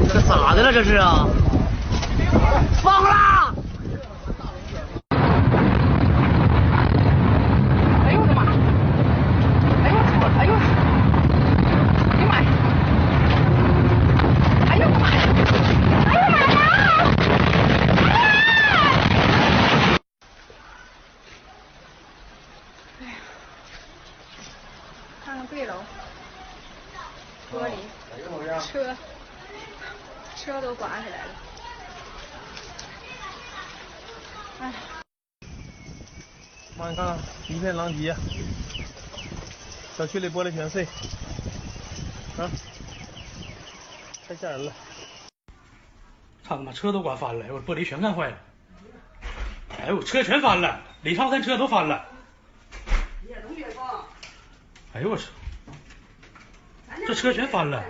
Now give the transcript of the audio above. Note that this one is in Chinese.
这咋的了？这是啊？疯了！哎呦我的妈！哎呦我操！哎呦！哎呀妈呀！哎呦我的妈呀！哎呀妈呀！哎呀！看看对楼，玻璃，车都刮下来了。哎。妈，你看看，一片狼藉，小区里玻璃全碎，啊，太吓人了！操他妈，车都刮翻了，我玻璃全干坏了。哎呦，车全翻了，李超他车都翻了。哎呦我操，这车全翻了。